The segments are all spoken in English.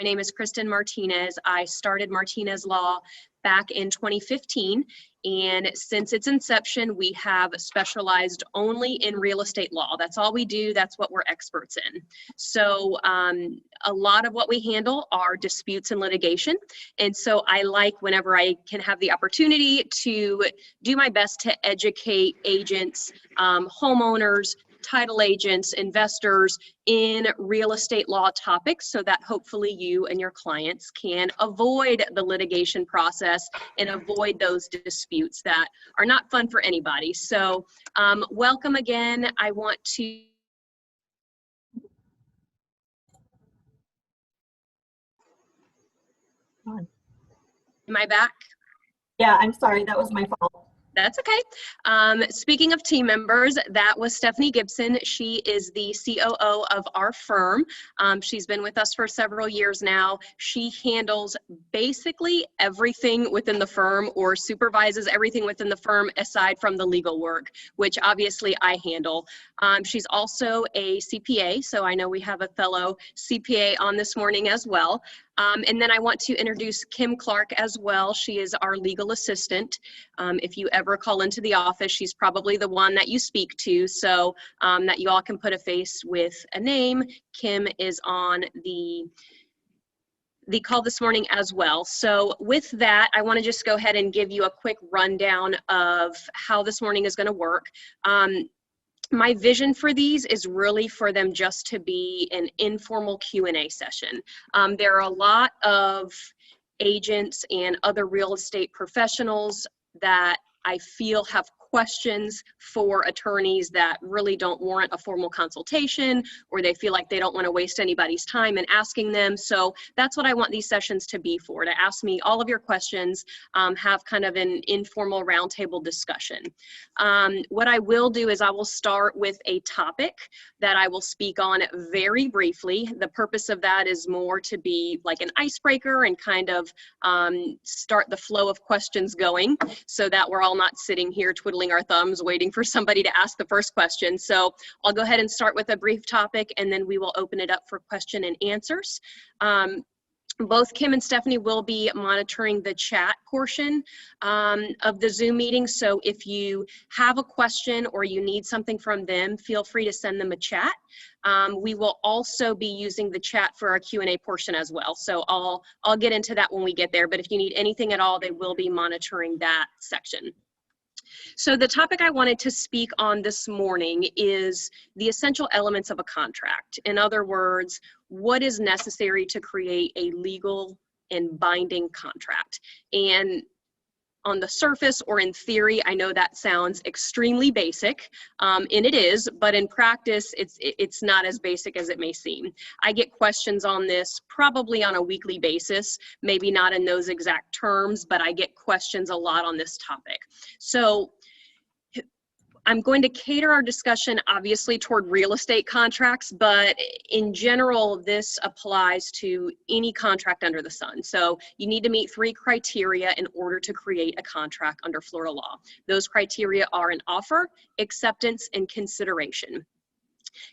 name is Cristen Martinez. I started Martinez Law back in 2015, and since its inception, we have specialized only in real estate law. That's all we do. That's what we're experts in. So a lot of what we handle are disputes and litigation. And so I like, whenever I can have the opportunity, to do my best to educate agents, homeowners, title agents, investors in real estate law topics, so that hopefully you and your clients can avoid the litigation process and avoid those disputes that are not fun for anybody. So welcome again. I want to Am I back? Yeah, I'm sorry, that was my fault. That's okay. Speaking of team members, that was Stephanie Gibson. She is the COO of our firm. She's been with us for several years now. She handles basically everything within the firm, or supervises everything within the firm aside from the legal work, which obviously I handle. She's also a CPA, so I know we have a fellow CPA on this morning as well. And then I want to introduce Kim Clark as well. She is our legal assistant. If you ever call into the office, she's probably the one that you speak to, so that you all can put a face with a name. Kim is on the call this morning as well. So with that, I want to just go ahead and give you a quick rundown of how this morning is going to work. My vision for these is really for them just to be an informal Q&A session. There are a lot of agents and other real estate professionals that I feel have questions for attorneys that really don't warrant a formal consultation, or they feel like they don't want to waste anybody's time in asking them. So that's what I want these sessions to be for, to ask me all of your questions, have kind of an informal roundtable discussion. What I will do is I will start with a topic that I will speak on very briefly. The purpose of that is more to be like an icebreaker and kind of start the flow of questions going, so that we're all not sitting here twiddling our thumbs waiting for somebody to ask the first question. So I'll go ahead and start with a brief topic, and then we will open it up for question and answers. Both Kim and Stephanie will be monitoring the chat portion of the Zoom meeting. So if you have a question or you need something from them, feel free to send them a chat. We will also be using the chat for our Q&A portion as well. So I'll get into that when we get there, but if you need anything at all, they will be monitoring that section. So the topic I wanted to speak on this morning is the essential elements of a contract. In other words, what is necessary to create a legal and binding contract? And on the surface, or in theory, I know that sounds extremely basic, and it is, but in practice, it's not as basic as it may seem. I get questions on this probably on a weekly basis, maybe not in those exact terms, but I get questions a lot on this topic. So I'm going to cater our discussion obviously toward real estate contracts, but in general, this applies to any contract under the sun. So you need to meet 3 criteria in order to create a contract under Florida law. Those criteria are an offer, acceptance, and consideration.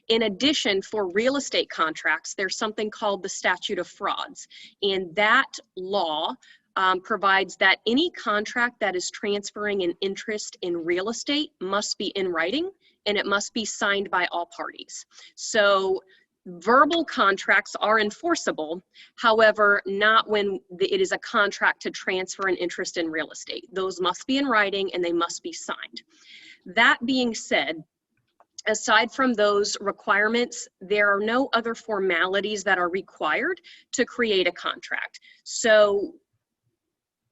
In addition, for real estate contracts, there's something called the statute of frauds, and that law provides that any contract that is transferring an interest in real estate must be in writing, and it must be signed by all parties. So verbal contracts are enforceable, however, not when it is a contract to transfer an interest in real estate. Those must be in writing and they must be signed. That being said, aside from those requirements, there are no other formalities that are required to create a contract. So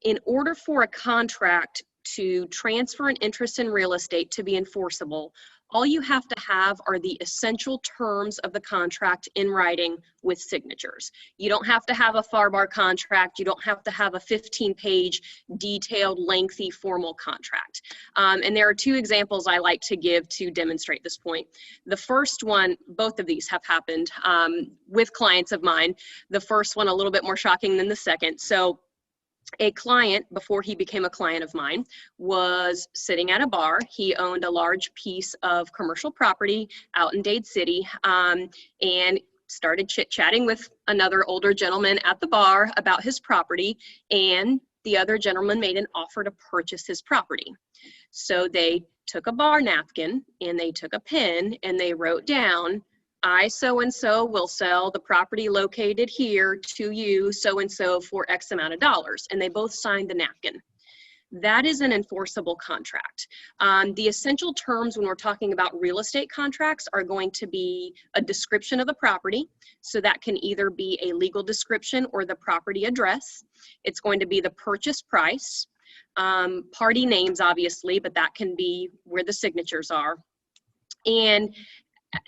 in order for a contract to transfer an interest in real estate to be enforceable, all you have to have are the essential terms of the contract in writing with signatures. You don't have to have a FAR contract. You don't have to have a 15-page detailed, lengthy, formal contract. And there are 2 examples I like to give to demonstrate this point. The first one, both of these have happened with clients of mine. The first one a little bit more shocking than the second. So a client, before he became a client of mine, was sitting at a bar. He owned a large piece of commercial property out in Dade City, and started chit-chatting with another older gentleman at the bar about his property, and the other gentleman made an offer to purchase his property. So they took a bar napkin and they took a pen and they wrote down, I so-and-so will sell the property located here to you so-and-so for X amount of dollars. And they both signed the napkin. That is an enforceable contract. The essential terms when we're talking about real estate contracts are going to be a description of the property. So that can either be a legal description or the property address. It's going to be the purchase price, party names, obviously, but that can be where the signatures are. And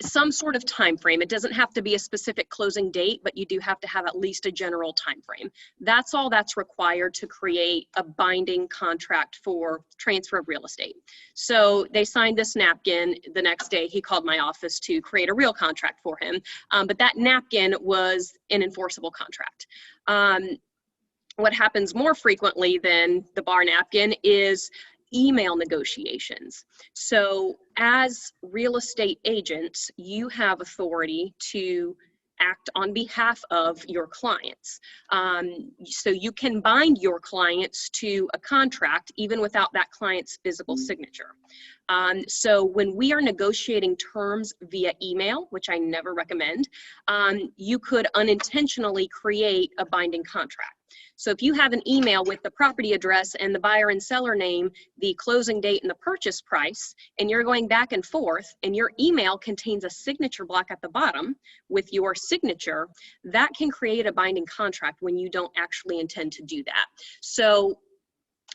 some sort of time frame. It doesn't have to be a specific closing date, but you do have to have at least a general time frame. That's all that's required to create a binding contract for transfer of real estate. So they signed this napkin. The next day he called my office to create a real contract for him, but that napkin was an enforceable contract. What happens more frequently than the bar napkin is email negotiations. So as real estate agents, you have authority to act on behalf of your clients. So you can bind your clients to a contract even without that client's physical signature. So when we are negotiating terms via email, which I never recommend, you could unintentionally create a binding contract. So if you have an email with the property address and the buyer and seller name, the closing date and the purchase price, and you're going back and forth, and your email contains a signature block at the bottom with your signature, that can create a binding contract when you don't actually intend to do that. So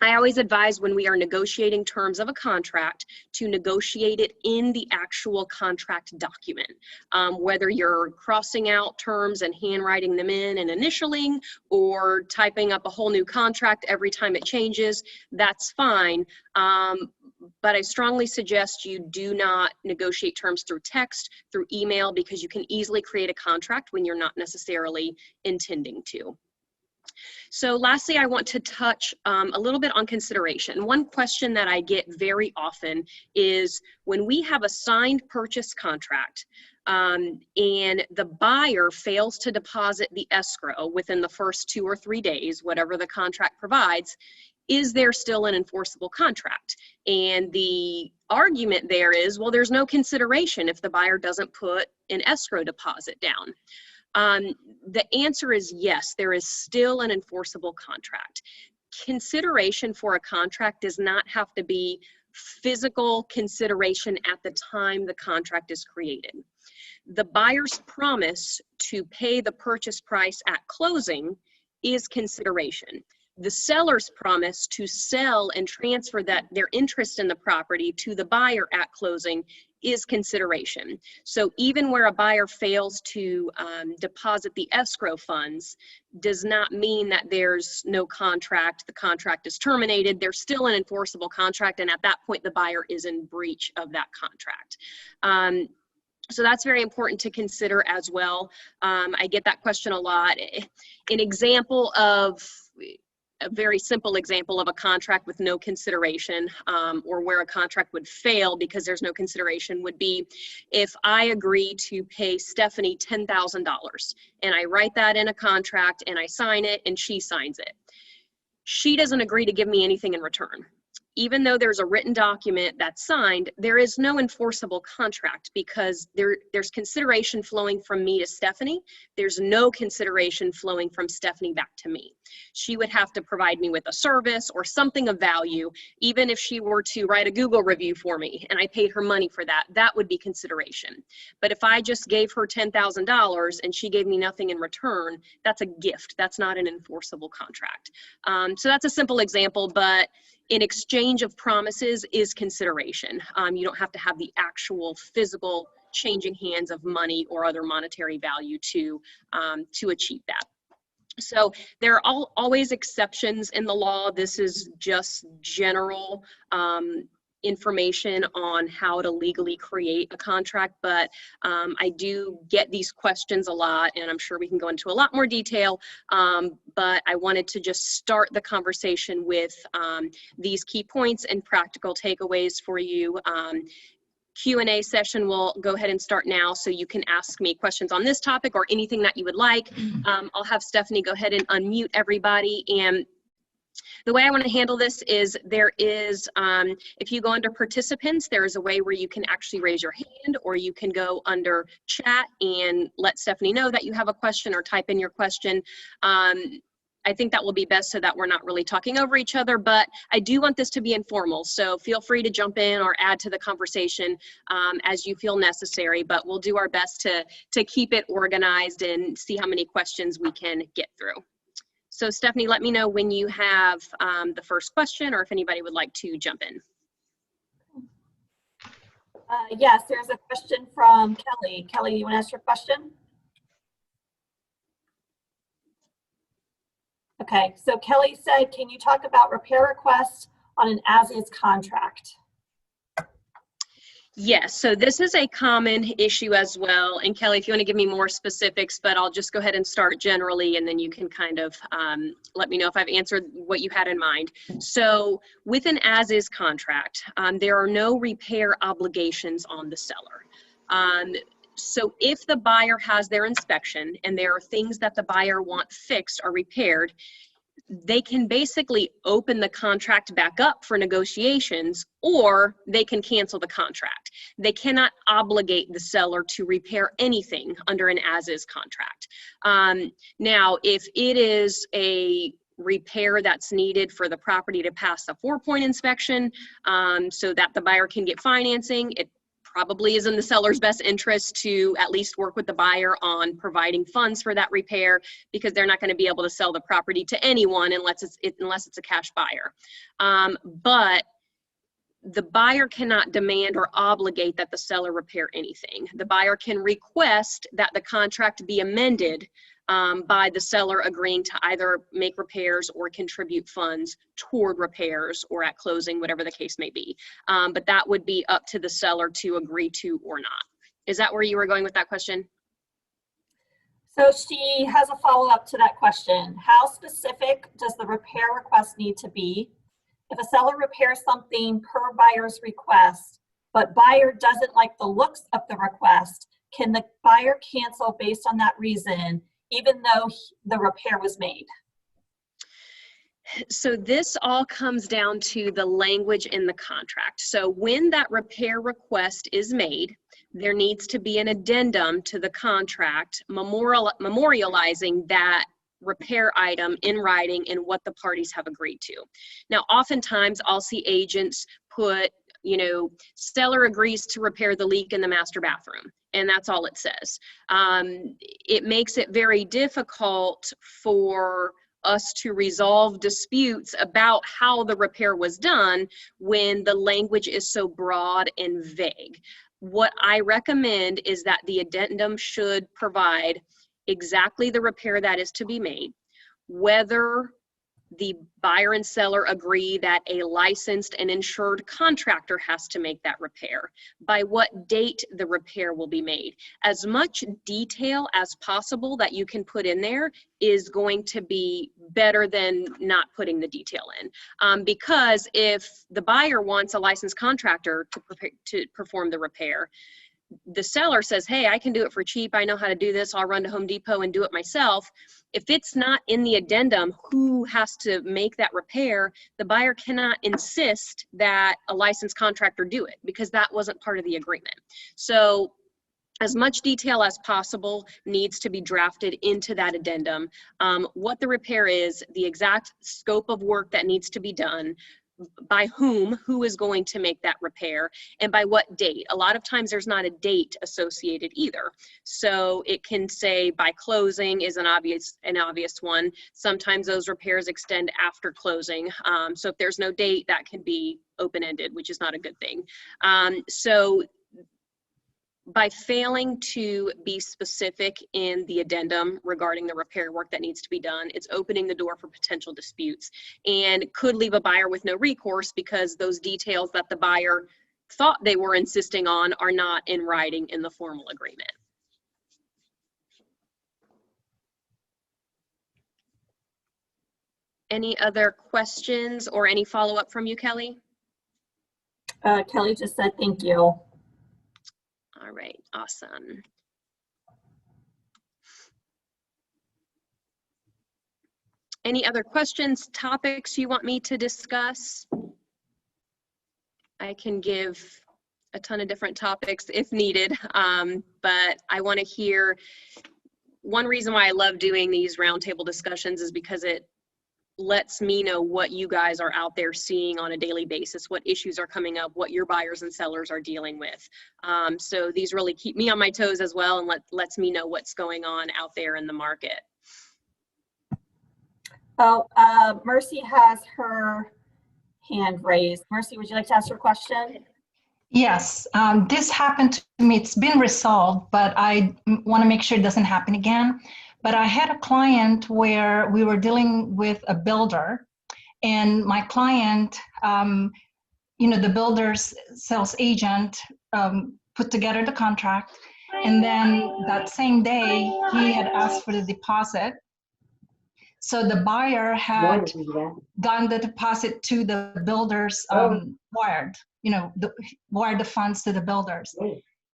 I always advise when we are negotiating terms of a contract to negotiate it in the actual contract document. Whether you're crossing out terms and handwriting them in and initialing, or typing up a whole new contract every time it changes, that's fine. But I strongly suggest you do not negotiate terms through text, through email, because you can easily create a contract when you're not necessarily intending to. So lastly, I want to touch a little bit on consideration. One question that I get very often is when we have a signed purchase contract and the buyer fails to deposit the escrow within the first 2 or 3 days, whatever the contract provides, is there still an enforceable contract? And the argument there is, well, there's no consideration if the buyer doesn't put an escrow deposit down. The answer is yes, there is still an enforceable contract. Consideration for a contract does not have to be physical consideration at the time the contract is created. The buyer's promise to pay the purchase price at closing is consideration. The seller's promise to sell and transfer their interest in the property to the buyer at closing is consideration. So even where a buyer fails to deposit the escrow funds does not mean that there's no contract, the contract is terminated, there's still an enforceable contract, and at that point the buyer is in breach of that contract. So that's very important to consider as well. I get that question a lot. An example of a very simple example of a contract with no consideration, or where a contract would fail because there's no consideration, would be if I agree to pay Stephanie $10,000 and I write that in a contract and I sign it and she signs it. She doesn't agree to give me anything in return. Even though there's a written document that's signed, there is no enforceable contract because there's consideration flowing from me to Stephanie. There's no consideration flowing from Stephanie back to me. She would have to provide me with a service or something of value. Even if she were to write a Google review for me and I paid her money for that, that would be consideration. But if I just gave her $10,000 and she gave me nothing in return, that's a gift. That's not an enforceable contract. So that's a simple example, but in exchange of promises is consideration. You don't have to have the actual physical changing hands of money or other monetary value to achieve that. So there are always exceptions in the law. This is just general information on how to legally create a contract, but I do get these questions a lot, and I'm sure we can go into a lot more detail, but I wanted to just start the conversation with these key points and practical takeaways for you. Q&A session will go ahead and start now, so you can ask me questions on this topic or anything that you would like. I'll have Stephanie go ahead and unmute everybody. And the way I want to handle this is there is, if you go under participants, there is a way where you can actually raise your hand, or you can go under chat and let Stephanie know that you have a question or type in your question. I think that will be best so that we're not really talking over each other, but I do want this to be informal. So feel free to jump in or add to the conversation as you feel necessary, but we'll do our best to keep it organized and see how many questions we can get through. So Stephanie, let me know when you have the first question, or if anybody would like to jump in. Yes, there's a question from Kelly. Kelly, you want to ask your question? Okay, so Kelly said, can you talk about repair requests on an as-is contract? Yes, so this is a common issue as well. And Kelly, if you want to give me more specifics, but I'll just go ahead and start generally, and then you can kind of let me know if I've answered what you had in mind. So with an as-is contract, there are no repair obligations on the seller. So if the buyer has their inspection and there are things that the buyer wants fixed or repaired, they can basically open the contract back up for negotiations, or they can cancel the contract. They cannot obligate the seller to repair anything under an as-is contract. Now, if it is a repair that's needed for the property to pass a 4-point inspection so that the buyer can get financing, it probably is in the seller's best interest to at least work with the buyer on providing funds for that repair, because they're not going to be able to sell the property to anyone unless it's a cash buyer. But the buyer cannot demand or obligate that the seller repair anything. The buyer can request that the contract be amended by the seller agreeing to either make repairs or contribute funds toward repairs, or at closing, whatever the case may be. But that would be up to the seller to agree to or not. Is that where you were going with that question? So she has a follow-up to that question. How specific does the repair request need to be? If a seller repairs something per buyer's request, but buyer doesn't like the looks of the request, can the buyer cancel based on that reason, even though the repair was made? So this all comes down to the language in the contract. So when that repair request is made, there needs to be an addendum to the contract memorializing that repair item in writing and what the parties have agreed to. Now, oftentimes I'll see agents put, seller agrees to repair the leak in the master bathroom, and that's all it says. It makes it very difficult for us to resolve disputes about how the repair was done when the language is so broad and vague. What I recommend is that the addendum should provide exactly the repair that is to be made, whether the buyer and seller agree that a licensed and insured contractor has to make that repair, by what date the repair will be made. As much detail as possible that you can put in there is going to be better than not putting the detail in. Because if the buyer wants a licensed contractor to perform the repair, the seller says, hey, I can do it for cheap. I know how to do this. I'll run to Home Depot and do it myself. If it's not in the addendum who has to make that repair, the buyer cannot insist that a licensed contractor do it, because that wasn't part of the agreement. So as much detail as possible needs to be drafted into that addendum. What the repair is, the exact scope of work that needs to be done, by who is going to make that repair, and by what date. A lot of times there's not a date associated either. So it can say by closing is an obvious one. Sometimes those repairs extend after closing. So if there's no date, that can be open-ended, which is not a good thing. So by failing to be specific in the addendum regarding the repair work that needs to be done, it's opening the door for potential disputes, and could leave a buyer with no recourse because those details that the buyer thought they were insisting on are not in writing in the formal agreement. Any other questions or any follow-up from you, Kelly? Kelly just said thank you. All right, awesome. Any other questions, topics you want me to discuss? I can give a ton of different topics if needed, but I want to hear, one reason why I love doing these roundtable discussions is because it lets me know what you guys are out there seeing on a daily basis, what issues are coming up, what your buyers and sellers are dealing with. So these really keep me on my toes as well, and lets me know what's going on out there in the market. Well, Mercy has her hand raised. Mercy, would you like to ask your question? Yes, this happened to me. It's been resolved, but I want to make sure it doesn't happen again. But I had a client where we were dealing with a builder, and my client, the builder's sales agent put together the contract, and then that same day he had asked for the deposit. So the buyer had gotten the deposit to the builders, wired the funds to the builders.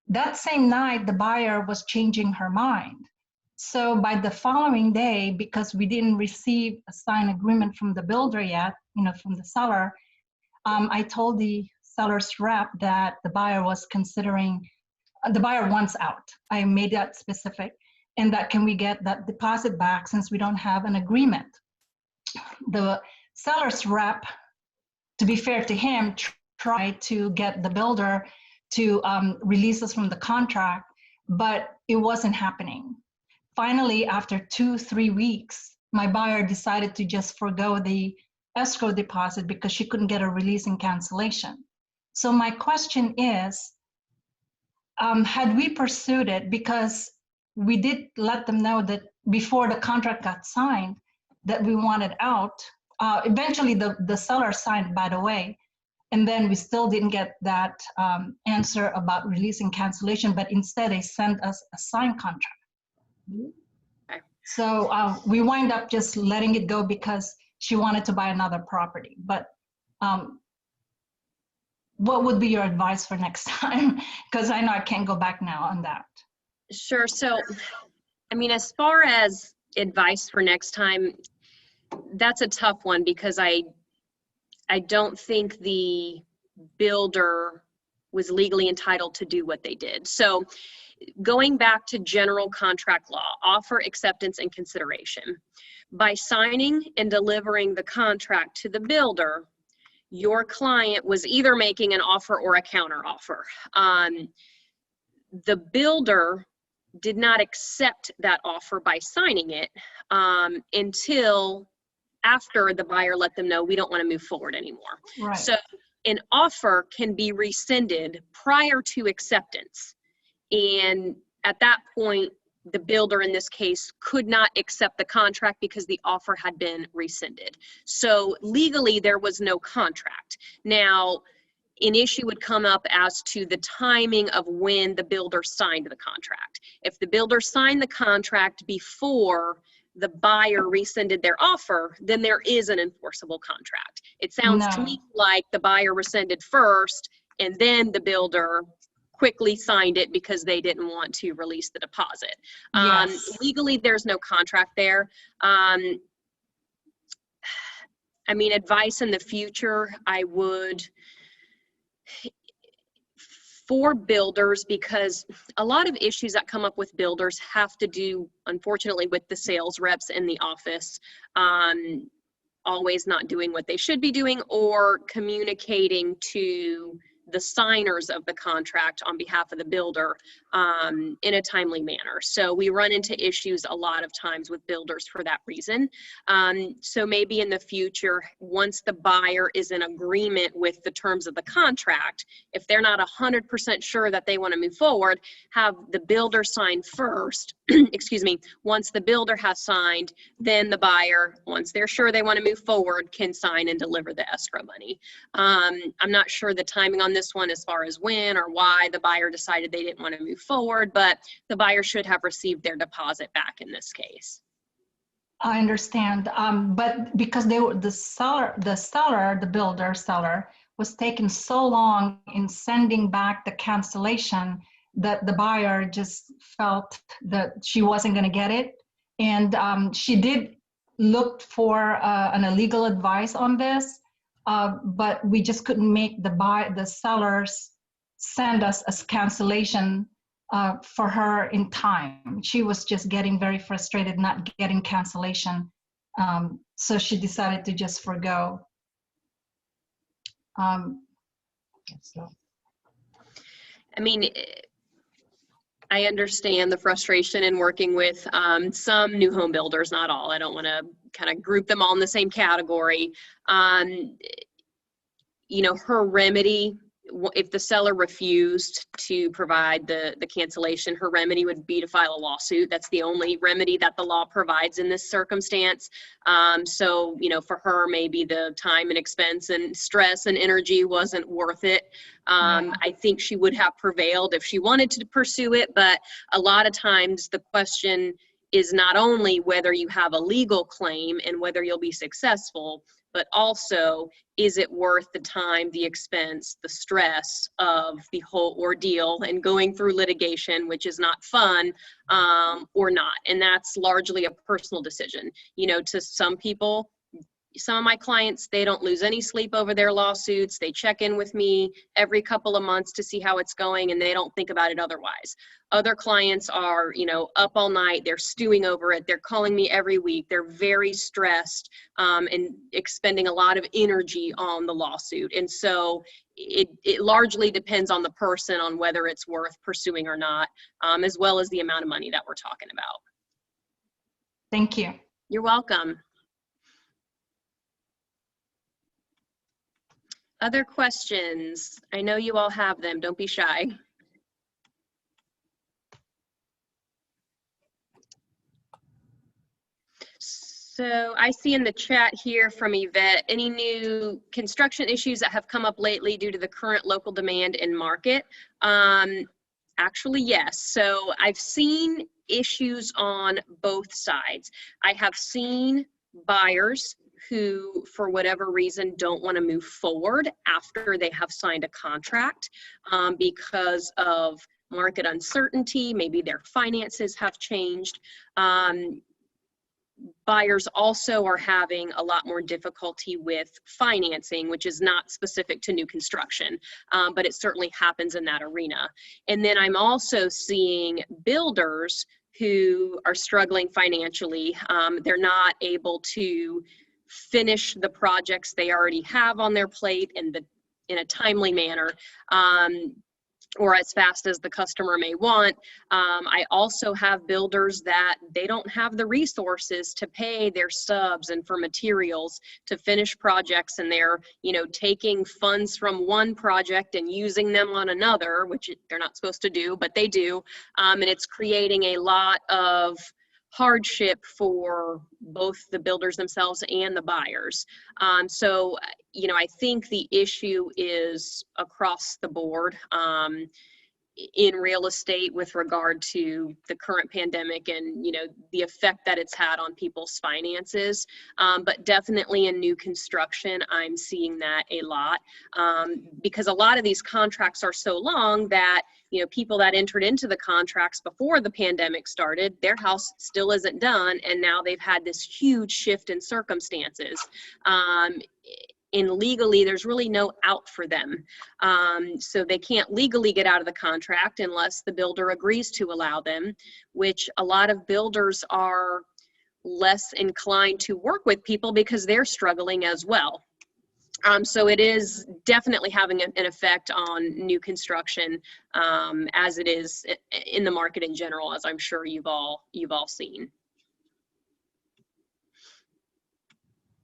That same night, the buyer was changing her mind. So by the following day, because we didn't receive a signed agreement from the builder yet, from the seller, I told the seller's rep that the buyer was considering, the buyer wants out. I made that specific, and that can we get that deposit back since we don't have an agreement. The seller's rep, to be fair to him, tried to get the builder to release us from the contract, but it wasn't happening. Finally, after 2-3 weeks, my buyer decided to just forego the escrow deposit because she couldn't get a release and cancellation. So my question is, had we pursued it, because we did let them know that before the contract got signed that we wanted out. Eventually the seller signed, by the way, and then we still didn't get that answer about release and cancellation, but instead they sent us a signed contract. Okay. So we wind up just letting it go because she wanted to buy another property. But what would be your advice for next time? Because I know I can't go back now on that. Sure. So, I mean, as far as advice for next time, that's a tough one because I don't think the builder was legally entitled to do what they did. So going back to general contract law, offer, acceptance, and consideration. By signing and delivering the contract to the builder, your client was either making an offer or a counter offer. The builder did not accept that offer by signing it until after the buyer let them know we don't want to move forward anymore. Right. So an offer can be rescinded prior to acceptance. And at that point, the builder in this case could not accept the contract because the offer had been rescinded. So legally there was no contract. Now, an issue would come up as to the timing of when the builder signed the contract. If the builder signed the contract before the buyer rescinded their offer, then there is an enforceable contract. It sounds to me like the buyer rescinded first and then the builder quickly signed it because they didn't want to release the deposit. Yes. Legally, there's no contract there. I mean, advice in the future, I would, for builders, because a lot of issues that come up with builders have to do, unfortunately, with the sales reps in the office, always not doing what they should be doing or communicating to the signers of the contract on behalf of the builder in a timely manner. So we run into issues a lot of times with builders for that reason. So maybe in the future, once the buyer is in agreement with the terms of the contract, if they're not 100% sure that they want to move forward, have the builder sign first, excuse me, once the builder has signed, then the buyer, once they're sure they want to move forward, can sign and deliver the escrow money. I'm not sure the timing on this one as far as when or why the buyer decided they didn't want to move forward, but the buyer should have received their deposit back in this case. I understand, but because they were the builder seller was taking so long in sending back the cancellation that the buyer just felt that she wasn't going to get it. And she did look for an illegal advice on this, but we just couldn't make the sellers send us a cancellation for her in time. She was just getting very frustrated not getting cancellation. So she decided to just forgo. So. I mean, I understand the frustration in working with some new home builders, not all. I don't want to kind of group them all in the same category. You know, her remedy, if the seller refused to provide the cancellation, her remedy would be to file a lawsuit. That's the only remedy that the law provides in this circumstance. So, you know, for her, maybe the time and expense and stress and energy wasn't worth it. I think she would have prevailed if she wanted to pursue it, but a lot of times the question is not only whether you have a legal claim and whether you'll be successful, but also, is it worth the time, the expense, the stress of the whole ordeal and going through litigation, which is not fun, or not? And that's largely a personal decision. You know, to some people, some of my clients, they don't lose any sleep over their lawsuits. They check in with me every couple of months to see how it's going, and they don't think about it otherwise. Other clients are, you know, up all night. They're stewing over it. They're calling me every week. They're very stressed and expending a lot of energy on the lawsuit. And so it largely depends on the person on whether it's worth pursuing or not, as well as the amount of money that we're talking about. Thank you. You're welcome. Other questions? I know you all have them. Don't be shy. So I see in the chat here from Yvette, any new construction issues that have come up lately due to the current local demand and market? Actually, yes. So I've seen issues on both sides. I have seen buyers who, for whatever reason, don't want to move forward after they have signed a contract because of market uncertainty. Maybe their finances have changed. Buyers also are having a lot more difficulty with financing, which is not specific to new construction, but it certainly happens in that arena. And then I'm also seeing builders who are struggling financially. They're not able to finish the projects they already have on their plate in a timely manner, or as fast as the customer may want. I also have builders that they don't have the resources to pay their subs and for materials to finish projects, and they're, you know, taking funds from one project and using them on another, which they're not supposed to do, but they do, and it's creating a lot of hardship for both the builders themselves and the buyers. So, you know, I think the issue is across the board in real estate with regard to the current pandemic and, you know, the effect that it's had on people's finances. But definitely in new construction, I'm seeing that a lot because a lot of these contracts are so long that, you know, people that entered into the contracts before the pandemic started, their house still isn't done, and now they've had this huge shift in circumstances. And legally, there's really no out for them. So they can't legally get out of the contract unless the builder agrees to allow them, which a lot of builders are less inclined to work with people because they're struggling as well. So it is definitely having an effect on new construction, as it is in the market in general, as I'm sure you've all seen.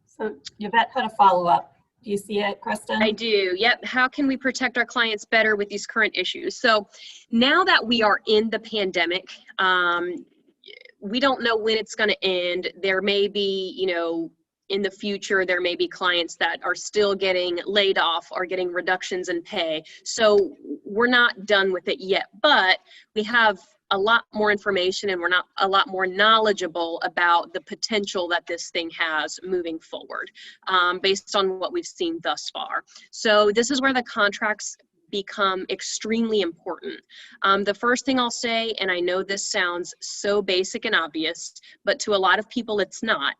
So Yvette had a follow-up. Do you see it, Cristen? I do. Yep. How can we protect our clients better with these current issues? So now that we are in the pandemic, we don't know when it's going to end. There may be, you know, in the future, there may be clients that are still getting laid off or getting reductions in pay. So we're not done with it yet, but we have a lot more information and we're not a lot more knowledgeable about the potential that this thing has moving forward based on what we've seen thus far. So this is where the contracts become extremely important. The first thing I'll say, and I know this sounds so basic and obvious, but to a lot of people it's not.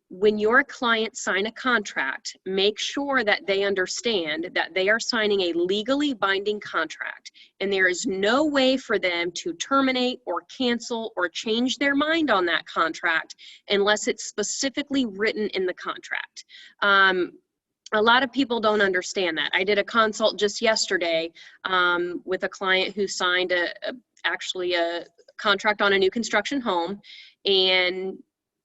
When your clients sign a contract, make sure that they understand that they are signing a legally binding contract, and there is no way for them to terminate or cancel or change their mind on that contract unless it's specifically written in the contract. A lot of people don't understand that. I did a consult just yesterday with a client who signed actually a contract on a new construction home, and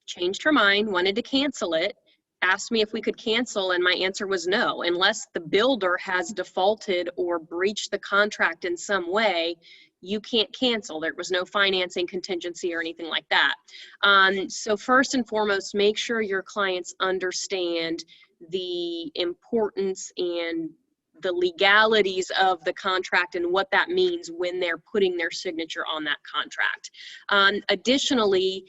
changed her mind, wanted to cancel it, asked me if we could cancel, and my answer was no. Unless the builder has defaulted or breached the contract in some way, you can't cancel. There was no financing contingency or anything like that. So first and foremost, make sure your clients understand the importance and the legalities of the contract and what that means when they're putting their signature on that contract. Additionally,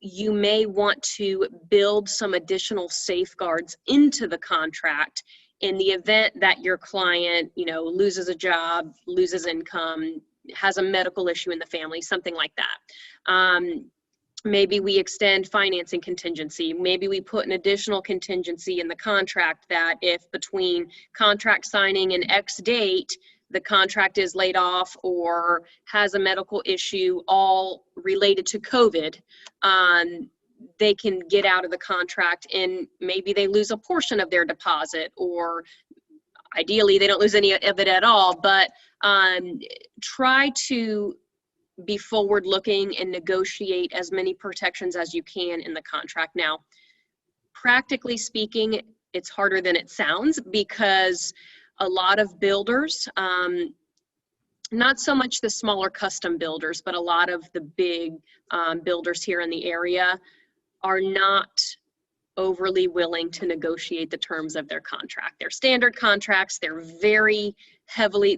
you may want to build some additional safeguards into the contract in the event that your client, loses a job, loses income, has a medical issue in the family, something like that. Maybe we extend financing contingency. Maybe we put an additional contingency in the contract that if between contract signing and X date, the contract is laid off or has a medical issue all related to COVID, they can get out of the contract, and maybe they lose a portion of their deposit, or ideally they don't lose any of it at all, but try to be forward looking and negotiate as many protections as you can in the contract. Now, practically speaking, it's harder than it sounds, because a lot of builders, not so much the smaller custom builders, but a lot of the big builders here in the area are not overly willing to negotiate the terms of their contract. They're standard contracts. They very heavily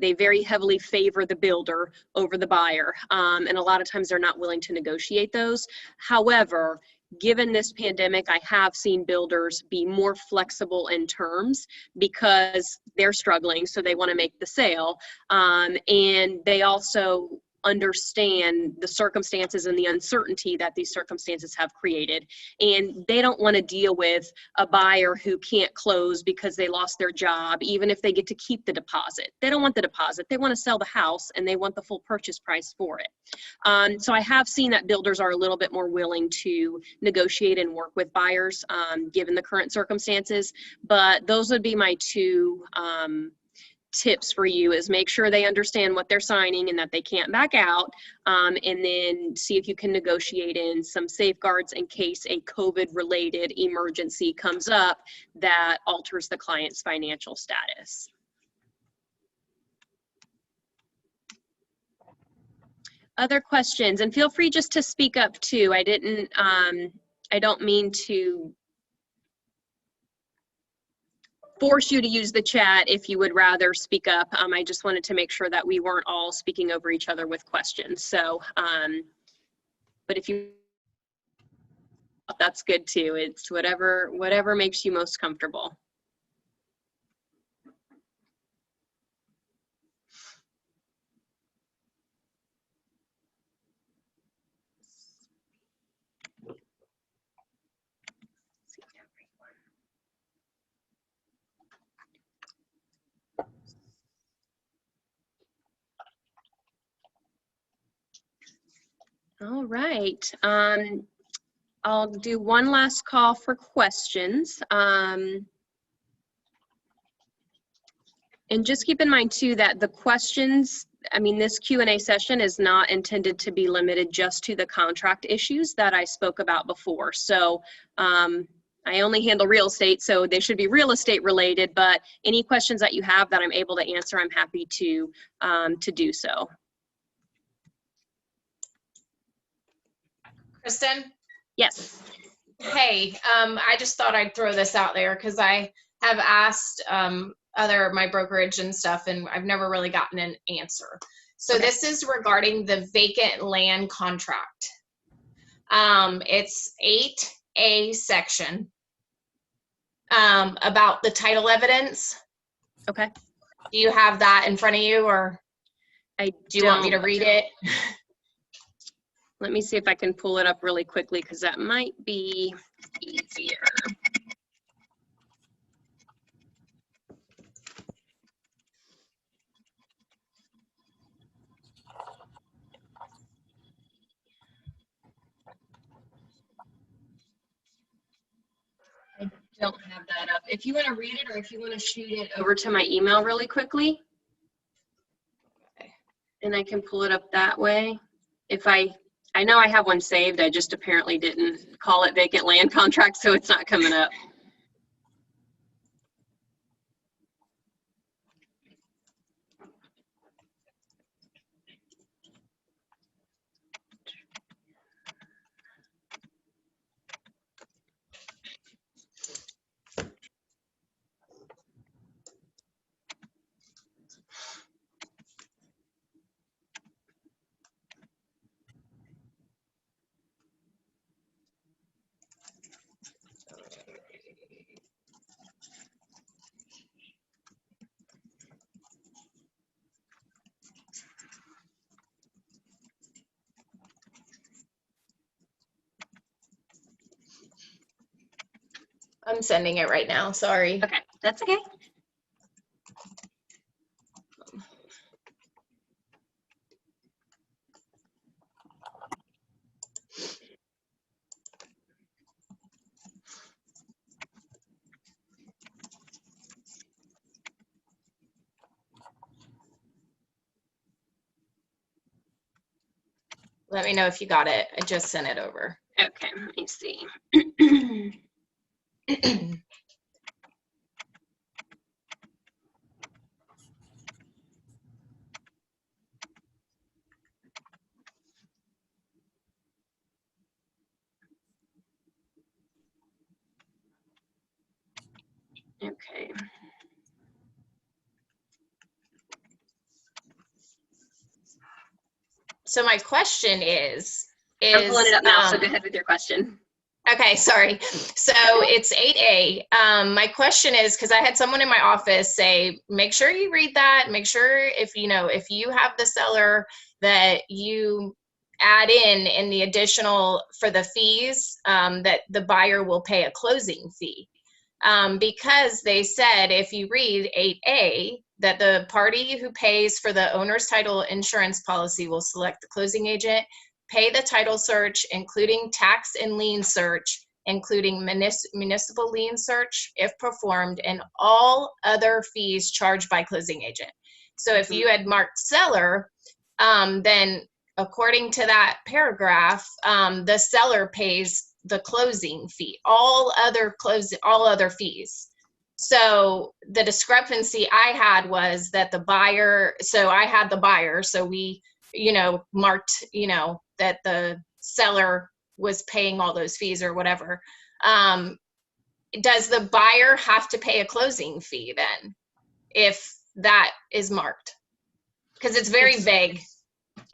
favor the builder over the buyer. And a lot of times they're not willing to negotiate those. However, given this pandemic, I have seen builders be more flexible in terms because they're struggling, so they want to make the sale. And they also understand the circumstances and the uncertainty that these circumstances have created. And they don't want to deal with a buyer who can't close because they lost their job, even if they get to keep the deposit. They don't want the deposit. They want to sell the house, and they want the full purchase price for it. So I have seen that builders are a little bit more willing to negotiate and work with buyers given the current circumstances. But those would be my two tips for you, is make sure they understand what they're signing and that they can't back out, and then see if you can negotiate in some safeguards in case a COVID-related emergency comes up that alters the client's financial status. Other questions? And feel free just to speak up too. I don't mean to force you to use the chat if you would rather speak up. I just wanted to make sure that we weren't all speaking over each other with questions. So, but if you, that's good too. It's whatever makes you most comfortable. All right. I'll do one last call for questions. And just keep in mind too that the questions, this Q&A session is not intended to be limited just to the contract issues that I spoke about before. So I only handle real estate, so they should be real estate related, but any questions that you have that I'm able to answer, I'm happy to do so. Kristen? Yes. Hey, I just thought I'd throw this out there because I have asked my brokerage and stuff, and I've never really gotten an answer. So okay. This is regarding the vacant land contract. It's 8A section about the title evidence. Okay. Do you have that in front of you, or I do you want me to read it? Let me see if I can pull it up really quickly because that might be easier. I don't have that up. If you want to read it or if you want to shoot it over to my email really quickly, and I can pull it up that way. If I know I have one saved, I just apparently didn't call it vacant land contract, so it's not coming up. I'm sending it right now. Sorry. Okay, that's okay. Let me know if you got it. I just sent it over. Okay, let me see. Okay. So my question is I'm pulling it up now, so go ahead with your question. Okay, sorry. So it's 8A. My question is, because I had someone in my office say, make sure you read that. Make sure if you have the seller that you add in the additional for the fees, that the buyer will pay a closing fee. Because they said if you read 8A, that the party who pays for the owner's title insurance policy will select the closing agent, pay the title search, including tax and lien search, including municipal lien search if performed, and all other fees charged by closing agent. So if you had marked seller, then according to that paragraph, the seller pays the closing fee, all other fees. So the discrepancy I had was that the buyer, so I had the buyer, so we, marked, that the seller was paying all those fees or whatever. Does the buyer have to pay a closing fee then, if that is marked? Because it's very vague.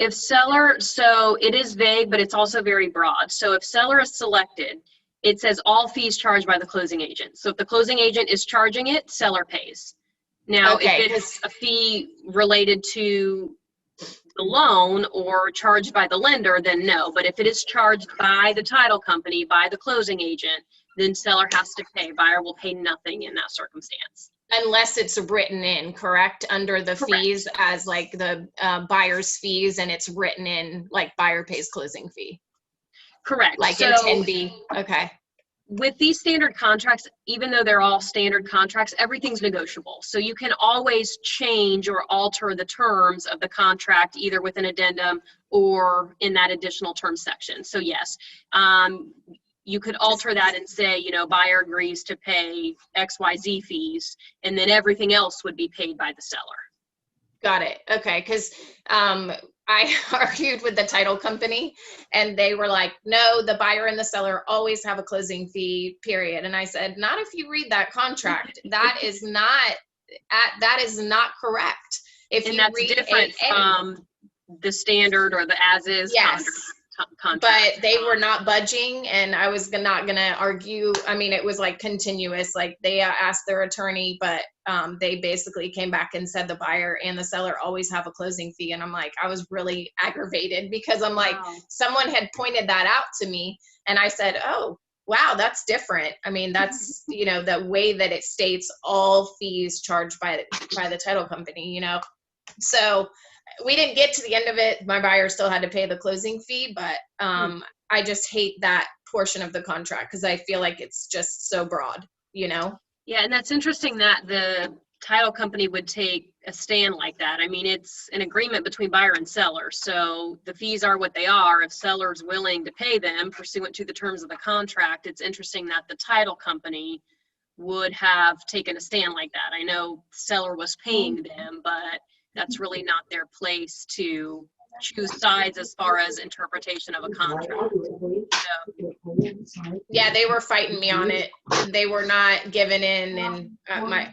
If seller, so it is vague, but it's also very broad. So if seller is selected, it says all fees charged by the closing agent. So if the closing agent is charging it, seller pays. Now, Okay, if it's a fee related to the loan or charged by the lender, then no. But if it is charged by the title company, by the closing agent, then seller has to pay. Buyer will pay nothing in that circumstance. Unless it's written in, correct, under the Correct. fees as like the buyer's fees, and it's written in like buyer pays closing fee. Correct. Like so, in 10B. Okay. With these standard contracts, even though they're all standard contracts, everything's negotiable. So you can always change or alter the terms of the contract, either with an addendum or in that additional term section. So yes, you could alter that and say, buyer agrees to pay XYZ fees, and then everything else would be paid by the seller. Got it. Okay. Because I argued with the title company, and they were like, no, the buyer and the seller always have a closing fee, period. And I said, not if you read that contract. That is not correct. If And you that's read different from the standard or the as-is yes. contract. contract. But they were not budging, and I was not gonna argue. I mean, it was like continuous. Like they asked their attorney, but they basically came back and said the buyer and the seller always have a closing fee. And I'm like, I was really aggravated because I'm like, Wow. someone had pointed that out to me, and I said, oh, wow, that's different. I mean, that's, you know, the way that it states all fees charged by the title company, you know. So we didn't get to the end of it. My buyer still had to pay the closing fee, but I just hate that portion of the contract because I feel like it's just so broad, you know? Yeah, and that's interesting that the title company would take a stand like that. I mean, it's an agreement between buyer and seller, so the fees are what they are. If seller's willing to pay them pursuant to the terms of the contract, it's interesting that the title company would have taken a stand like that. I know seller was paying them, but that's really not their place to choose sides as far as interpretation of a contract. So, Yeah, they were fighting me on it. They were not giving in, and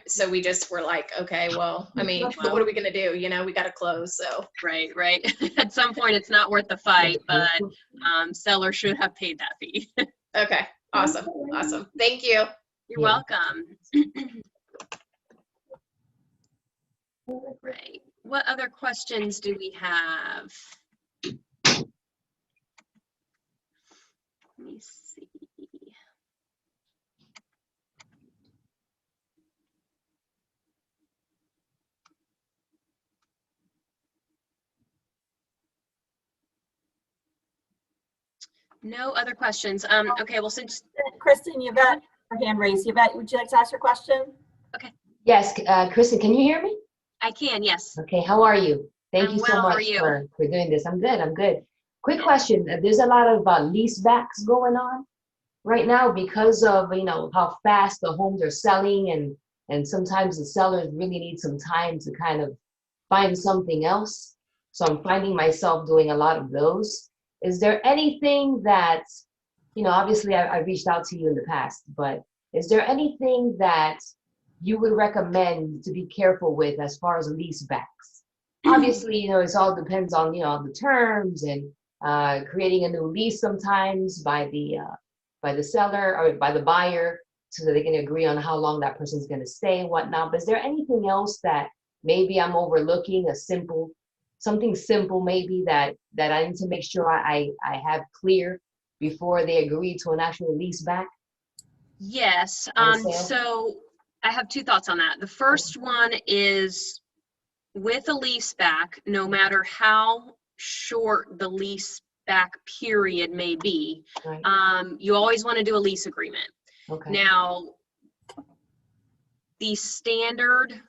so we just were like, okay, well, I mean, what are we gonna do? You know, we got to close. So right. At some point, it's not worth the fight, but seller should have paid that fee. okay, awesome. Thank you. You're welcome. Right. What other questions do we have? Let me see. No other questions. Okay, well, since Kristen, Yvette, her hand raised. Yvette, would you like to ask your question? Yes, Kristen, can you hear me? I can, yes. Okay, how are you? Thank I'm you so well, how are much you? for doing this. I'm good. Quick question. There's a lot of lease backs going on right now because of, you know, how fast the homes are selling, and sometimes the sellers really need some time to kind of find something else. So I'm finding myself doing a lot of those. Is there anything that, you know, obviously I reached out to you in the past, but is there anything that you would recommend to be careful with as far as lease backs? Obviously, you know, it all depends on, you know, the terms and creating a new lease sometimes by the seller or by the buyer so that they can agree on how long that person's going to stay and whatnot. But is there anything else that maybe I'm overlooking, something simple maybe that I need to make sure I have clear before they agree to an actual lease back? Yes. On sale? So I have two thoughts on that. The first one is with a lease back, no matter how short the lease back period may be, Right. you always want to do a lease agreement. Okay. Now, the standard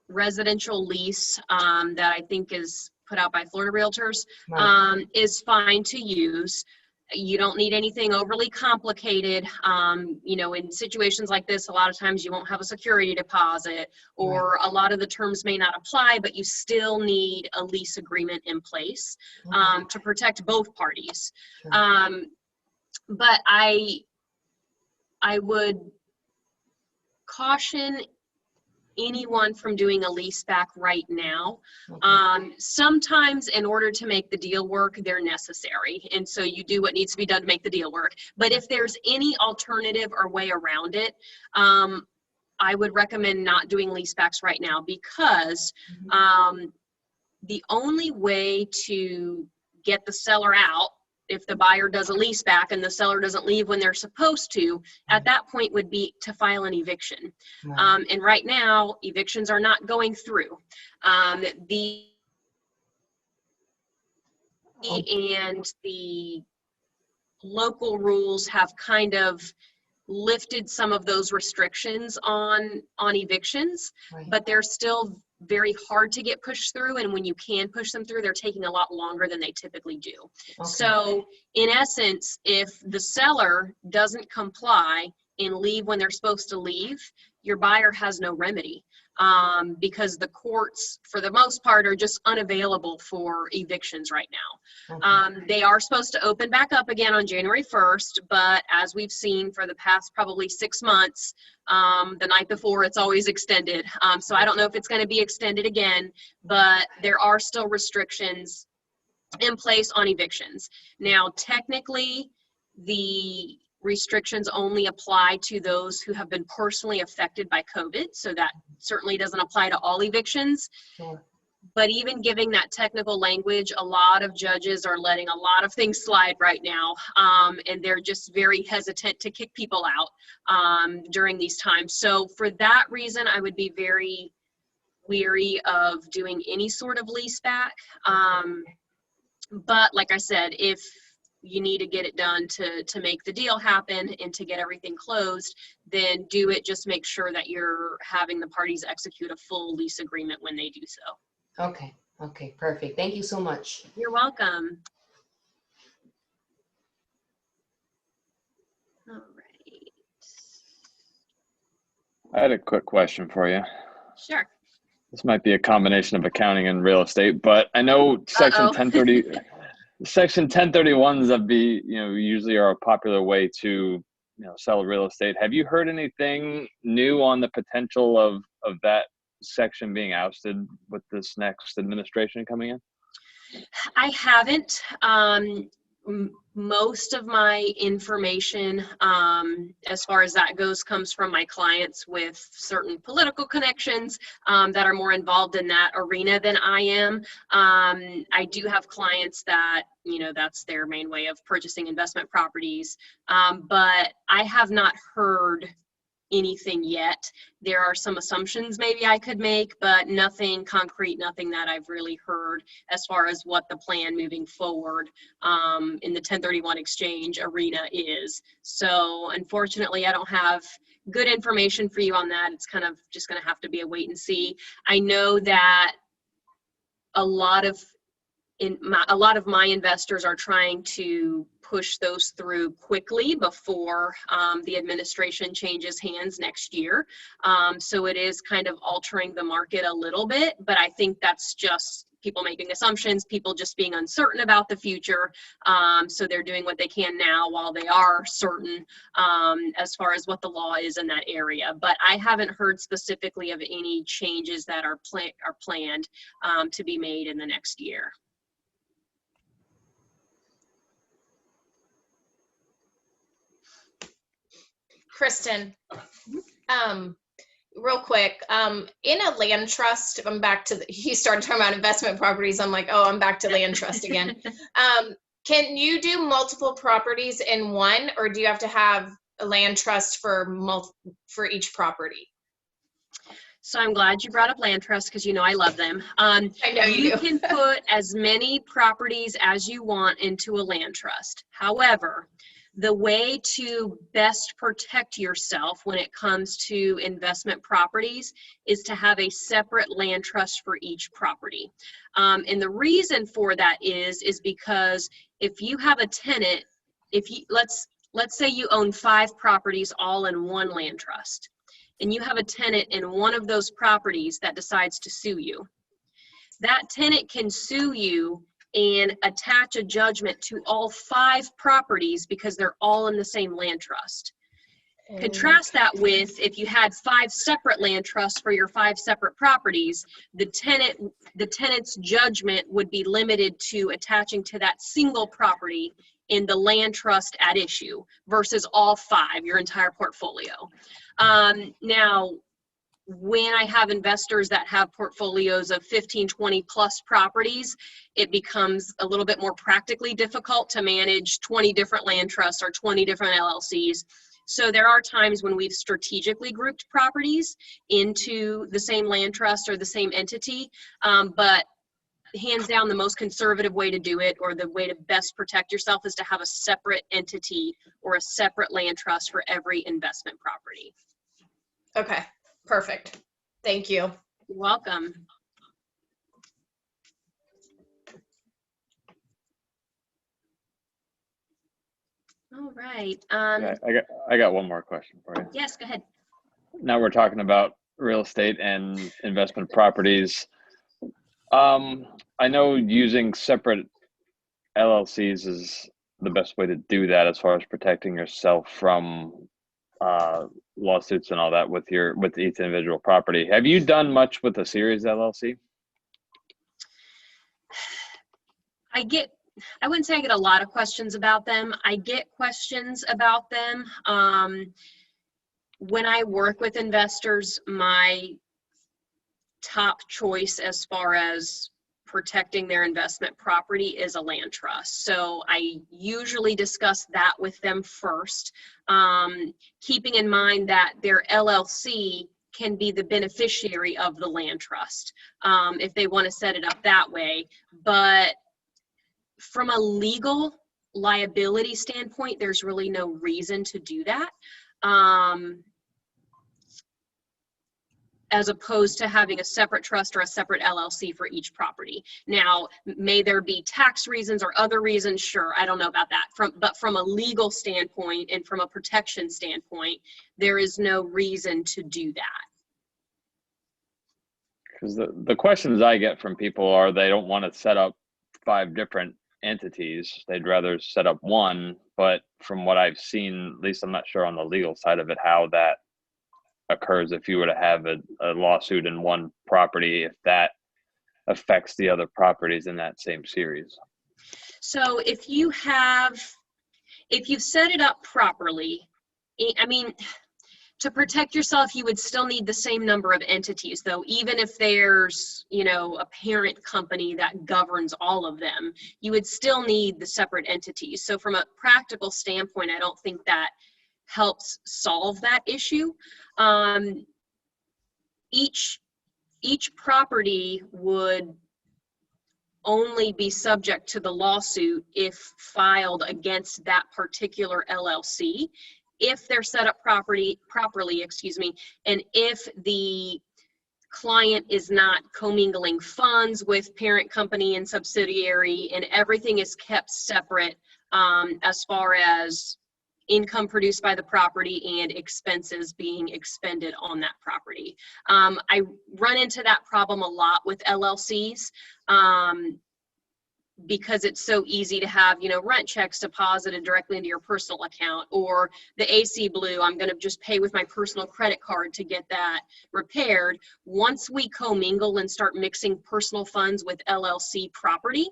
residential lease that I think is put out by Florida Realtors Right. is fine to use. You don't need anything overly complicated. You know, in situations like this, a lot of times you won't have a security deposit, or a lot of the terms may not apply, but you still need a lease agreement in place to protect both parties. Sure. But I would caution anyone from doing a lease back right now. Sometimes in order to make the deal work, they're necessary. And so you do what needs to be done to make the deal work. But if there's any alternative or way around it, I would recommend not doing lease backs right now, because the only way to get the seller out, if the buyer does a lease back and the seller doesn't leave when they're supposed to, at that point would be to file an eviction. And right now, evictions are not going through. The local rules have kind of lifted some of those restrictions on evictions, but they're still very hard to get pushed through, and when you can push them through, they're taking a lot longer than they typically do. So in essence, if the seller doesn't comply and leave when they're supposed to leave, your buyer has no remedy, because the courts, for the most part, are just unavailable for evictions right now. They are supposed to open back up again on January 1st, but as we've seen for the past probably 6 months, the night before, it's always extended. So I don't know if it's going to be extended again, but there are still restrictions in place on evictions. Now, technically, the restrictions only apply to those who have been personally affected by COVID, so that certainly doesn't apply to all evictions. Sure. But even giving that technical language, a lot of judges are letting a lot of things slide right now, and they're just very hesitant to kick people out during these times. So for that reason, I would be very weary of doing any sort of lease back. But like I said, if you need to get it done to make the deal happen and to get everything closed, then do it. Just make sure that you're having the parties execute a full lease agreement when they do so. Okay. Okay. Perfect. Thank you so much. You're welcome. All right. I had a quick question for you. Sure. This might be a combination of accounting and real estate, but I know Section 1030, Section 1031s usually are a popular way to, sell real estate. Have you heard anything new on the potential of that section being ousted with this next administration coming in? I haven't. Most of my information, as far as that goes, comes from my clients with certain political connections that are more involved in that arena than I am. I do have clients that, that's their main way of purchasing investment properties, but I have not heard anything yet. There are some assumptions maybe I could make, but nothing concrete, nothing that I've really heard as far as what the plan moving forward in the 1031 exchange arena is. So unfortunately, I don't have good information for you on that. It's kind of just going to have to be a wait and see. I know that a lot of my investors are trying to push those through quickly before the administration changes hands next year. So it is kind of altering the market a little bit, but I think that's just people making assumptions, people just being uncertain about the future. So they're doing what they can now while they are certain as far as what the law is in that area. But I haven't heard specifically of any changes that are planned to be made in the next year. Cristen, real quick, in a land trust, I'm back to he started talking about investment properties. I'm like, oh, I'm back to land trust again. Can you do multiple properties in one, or do you have to have a land trust for each property? So I'm glad you brought up land trust because I love them. I know you do. Can put as many properties as you want into a land trust. However, the way to best protect yourself when it comes to investment properties is to have a separate land trust for each property. And the reason for that is because if you have a tenant, let's say you own 5 properties all in one land trust, and you have a tenant in one of those properties that decides to sue you. That tenant can sue you and attach a judgment to all 5 properties because they're all in the same land trust. Contrast that with if you had 5 separate land trusts for your 5 separate properties, the tenant's judgment would be limited to attaching to that single property in the land trust at issue versus all 5, your entire portfolio. Now, when I have investors that have portfolios of 15, 20 plus properties, it becomes a little bit more practically difficult to manage 20 different land trusts or 20 different LLCs. So there are times when we've strategically grouped properties into the same land trust or the same entity, but hands down, the most conservative way to do it, or the way to best protect yourself, is to have a separate entity or a separate land trust for every investment property. Okay. Perfect. Thank you. You're welcome. All right. Yeah, I got one more question for you. Yes, go ahead. Now we're talking about real estate and investment properties. I know using separate LLCs is the best way to do that as far as protecting yourself from lawsuits and all that with each individual property. Have you done much with a series LLC? I wouldn't say I get a lot of questions about them. I get questions about them. When I work with investors, my top choice as far as protecting their investment property is a land trust. So I usually discuss that with them first, keeping in mind that their LLC can be the beneficiary of the land trust if they want to set it up that way. But from a legal liability standpoint, there's really no reason to do that. As opposed to having a separate trust or a separate LLC for each property. Now, may there be tax reasons or other reasons? Sure, I don't know about that. But from a legal standpoint and from a protection standpoint, there is no reason to do that. Because the questions I get from people are they don't want to set up 5 different entities. They'd rather set up one. But from what I've seen, at least I'm not sure on the legal side of it, how that occurs if you were to have a lawsuit in one property, if that affects the other properties in that same series. So if you set it up properly, I mean, to protect yourself, you would still need the same number of entities, though, even if there's, a parent company that governs all of them, you would still need the separate entities. So from a practical standpoint, I don't think that helps solve that issue. Each property would only be subject to the lawsuit if filed against that particular LLC, if they're set up properly, and if the client is not commingling funds with parent company and subsidiary, and everything is kept separate as far as income produced by the property and expenses being expended on that property. I run into that problem a lot with LLCs because it's so easy to have, rent checks deposited directly into your personal account, or the AC blew, I'm going to just pay with my personal credit card to get that repaired. Once we commingle and start mixing personal funds with LLC property,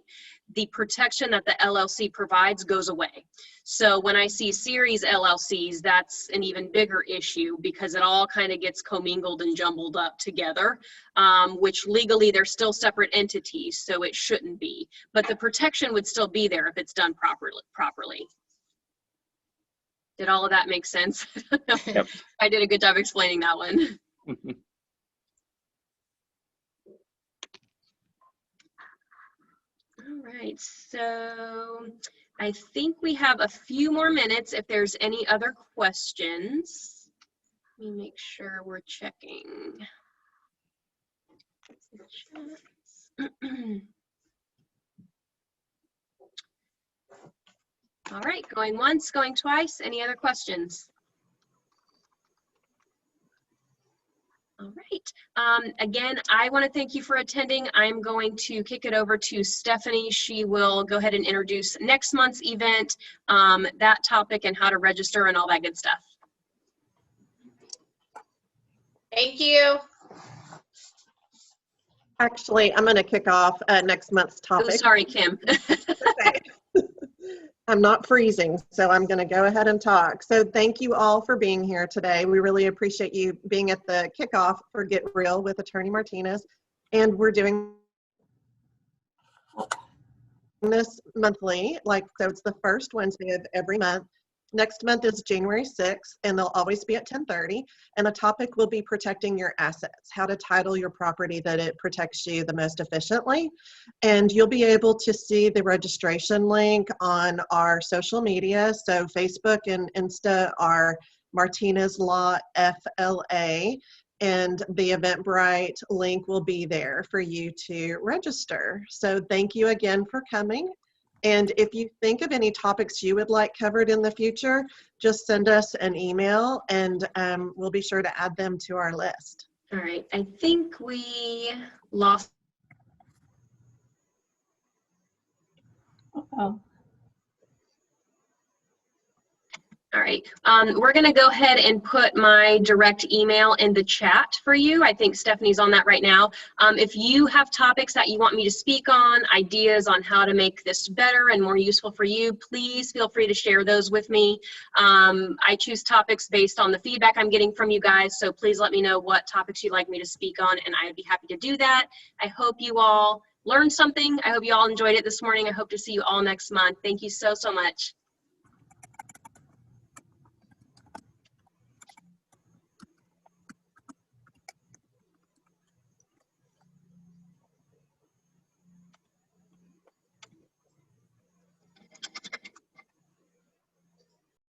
the protection that the LLC provides goes away. So when I see series LLCs, that's an even bigger issue because it all kind of gets commingled and jumbled up together, which legally they're still separate entities, so it shouldn't be. But the protection would still be there if it's done properly. Did all of that make sense? Yep. I did a good job explaining that one. All right, so I think we have a few more minutes if there's any other questions. Let me make sure we're checking. All right, going once, going twice. Any other questions? All right. Again, I want to thank you for attending. I'm going to kick it over to Stephanie. She will go ahead and introduce next month's event, that topic, and how to register and all that good stuff. Thank you. Actually, I'm going to kick off next month's topic. Oh, sorry, Kim. Okay. I'm not freezing, so I'm going to go ahead and talk. So thank you all for being here today. We really appreciate you being at the kickoff for Get Real with Attorney Martinez. And we're doing this monthly, so it's the first Wednesday of every month. Next month is January 6th, and they'll always be at 10:30. And the topic will be protecting your assets, how to title your property that it protects you the most efficiently. And you'll be able to see the registration link on our social media. So Facebook and Insta are Martinez Law FLA, and the Eventbrite link will be there for you to register. So thank you again for coming. And if you think of any topics you would like covered in the future, just send us an email and we'll be sure to add them to our list. All right, I think we lost. Uh-oh. All right, we're gonna go ahead and put my direct email in the chat for you. I think Stephanie's on that right now. If you have topics that you want me to speak on, ideas on how to make this better and more useful for you, please feel free to share those with me. I choose topics based on the feedback I'm getting from you guys, so please let me know what topics you'd like me to speak on, and I'd be happy to do that. I hope you all learned something. I hope you all enjoyed it this morning. I hope to see you all next month. Thank you so, so much.